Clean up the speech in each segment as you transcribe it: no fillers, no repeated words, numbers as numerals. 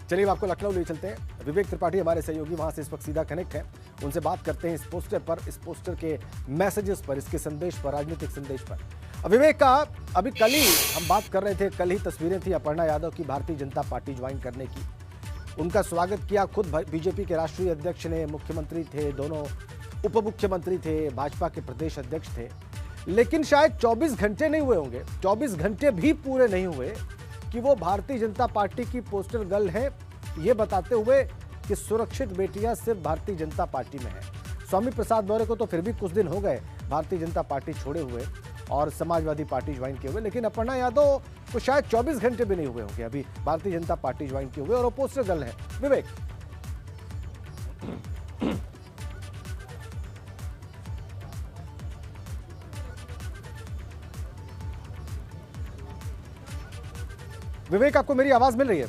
चलिए आपको लखनऊ ले चलते हैं। विवेक त्रिपाठी हमारे सहयोगी वहां से इस वक्त सीधा कनेक्ट है, उनसे बात करते हैं इस पोस्टर पर, इस पोस्टर के मैसेजेस पर, इसके संदेश पर, राजनीतिक संदेश पर। विवेक का अभी कल ही हम बात कर रहे थे, कल ही तस्वीरें थी अपर्णा यादव की भारतीय जनता पार्टी ज्वाइन करने की। उनका स्वागत किया खुद बीजेपी के राष्ट्रीय अध्यक्ष ने, मुख्यमंत्री थे, दोनों उप मुख्यमंत्री थे, भाजपा के प्रदेश अध्यक्ष थे। लेकिन शायद 24 घंटे नहीं हुए होंगे, 24 घंटे भी पूरे नहीं हुए कि वो भारतीय जनता पार्टी की पोस्टर गर्ल है, ये बताते हुए कि सुरक्षित बेटियां सिर्फ भारतीय जनता पार्टी में है। स्वामी प्रसाद मौर्य को तो फिर भी कुछ दिन हो गए भारतीय जनता पार्टी छोड़े हुए और समाजवादी पार्टी ज्वाइन किए हुए, लेकिन अपर्णा यादव को शायद 24 घंटे भी नहीं हुए होंगे अभी भारतीय जनता पार्टी ज्वाइन किए हुए और वो पोस्टर गर्ल है। विवेक, विवेक आपको मेरी आवाज मिल रही है?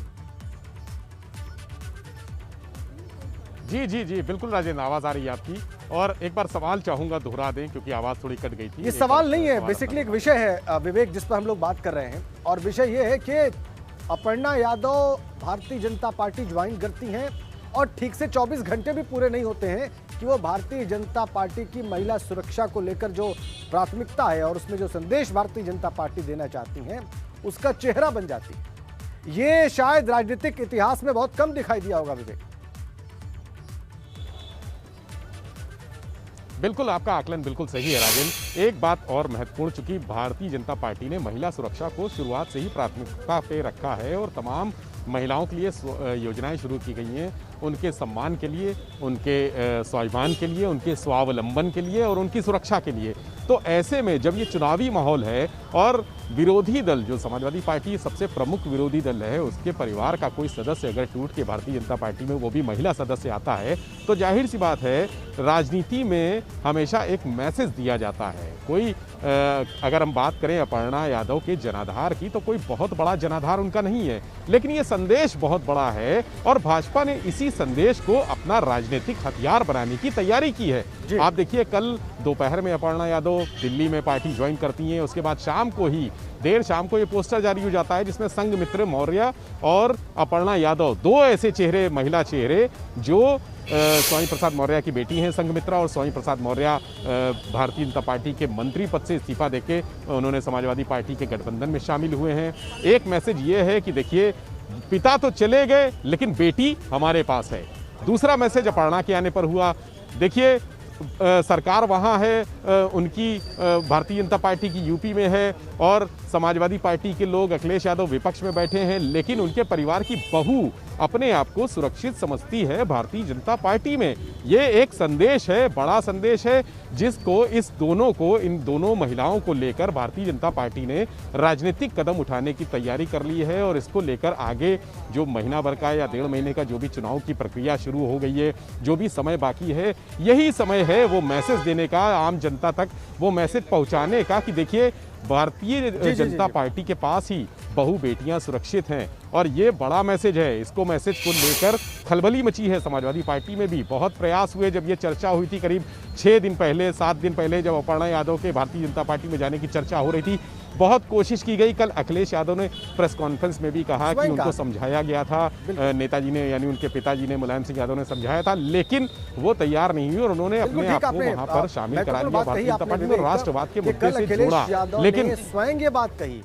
जी जी जी बिल्कुल राजेंद्र, आवाज आ रही है आपकी। और एक बार सवाल चाहूंगा दोहरा दें क्योंकि आवाज थोड़ी कट गई थी। ये सवाल नहीं है, बेसिकली एक विषय है विवेक जिस पर हम लोग बात कर रहे हैं, और विषय ये है कि अपर्णा यादव भारतीय जनता पार्टी ज्वाइन करती हैं और ठीक से 24 घंटे भी पूरे नहीं होते हैं कि वो भारतीय जनता पार्टी की महिला सुरक्षा को लेकर जो प्राथमिकता है और उसमें जो संदेश भारतीय जनता पार्टी देना चाहती हैं उसका चेहरा बन जाती है। ये शायद राजनीतिक इतिहास में बहुत कम दिखाई दिया होगा विवेक। बिल्कुल, आपका आकलन बिल्कुल सही है राजेंद्र। एक बात और महत्वपूर्ण, चूंकि भारतीय जनता पार्टी ने महिला सुरक्षा को शुरुआत से ही प्राथमिकता पे रखा है और तमाम महिलाओं के लिए योजनाएं शुरू की गई हैं, उनके सम्मान के लिए, उनके स्वाभिमान के लिए, उनके स्वावलंबन के लिए और उनकी सुरक्षा के लिए। तो ऐसे में जब ये चुनावी माहौल है और विरोधी दल, जो समाजवादी पार्टी सबसे प्रमुख विरोधी दल है, उसके परिवार का कोई सदस्य अगर टूट के भारतीय जनता पार्टी में, वो भी महिला सदस्य आता है, तो जाहिर सी बात है राजनीति में हमेशा एक मैसेज दिया जाता है। कोई अगर हम बात करें अपर्णा यादव के जनाधार की, तो कोई बहुत बड़ा जनाधार उनका नहीं है, लेकिन ये संदेश बहुत बड़ा है और भाजपा ने इसी संदेश को अपना राजनीतिक हथियार बनाने की तैयारी की है। आप देखिए, कल दोपहर में अपर्णा यादव दिल्ली में पार्टी ज्वाइन करती हैं, उसके बाद देर शाम को ये पोस्टर जारी हो जाता है जिसमें संघमित्रा मौर्य और अपर्णा यादव, दो ऐसे चेहरे, महिला चेहरे, जो स्वामी प्रसाद मौर्य की बेटी हैं संघमित्रा, और स्वामी प्रसाद मौर्य भारतीय जनता पार्टी के मंत्री पद से इस्तीफा देके उन्होंने समाजवादी पार्टी के गठबंधन में शामिल हुए हैं। एक मैसेज ये है कि देखिए, पिता तो चले गए लेकिन बेटी हमारे पास है। दूसरा मैसेज अपर्णा के आने पर हुआ, देखिए सरकार वहाँ है, उनकी भारतीय जनता पार्टी की यूपी में है और समाजवादी पार्टी के लोग, अखिलेश यादव विपक्ष में बैठे हैं, लेकिन उनके परिवार की बहू अपने आप को सुरक्षित समझती है भारतीय जनता पार्टी में। ये एक संदेश है, बड़ा संदेश है, जिसको इन दोनों महिलाओं को लेकर भारतीय जनता पार्टी ने राजनीतिक कदम उठाने की तैयारी कर ली है और इसको लेकर आगे जो महीना भर का या 1.5 महीने का जो भी चुनाव की प्रक्रिया शुरू हो गई है, जो भी समय बाकी है, यही समय है वो मैसेज देने का, आम जनता तक वो मैसेज पहुंचाने का कि देखिए भारतीय जनता पार्टी के पास ही बहु बेटियां सुरक्षित हैं। और ये बड़ा मैसेज है। इसको मैसेज को लेकर खलबली मची है समाजवादी पार्टी में भी। बहुत प्रयास हुए, जब ये चर्चा हुई थी करीब 6 दिन पहले, 7 दिन पहले, जब अपर्णा यादव के भारतीय जनता पार्टी में जाने की चर्चा हो रही थी, बहुत कोशिश की गई। कल अखिलेश यादव ने प्रेस कॉन्फ्रेंस में भी कहा कि उनको समझाया गया था, नेताजी ने, यानी उनके पिताजी ने, मुलायम सिंह यादव ने समझाया था, लेकिन वो तैयार नहीं हुई और उन्होंने अपने आप को वहां पर शामिल करा लिया, भारतीय जनता पार्टी को राष्ट्रवाद के मुद्दे से जोड़ा। लेकिन स्वयं ये बात कही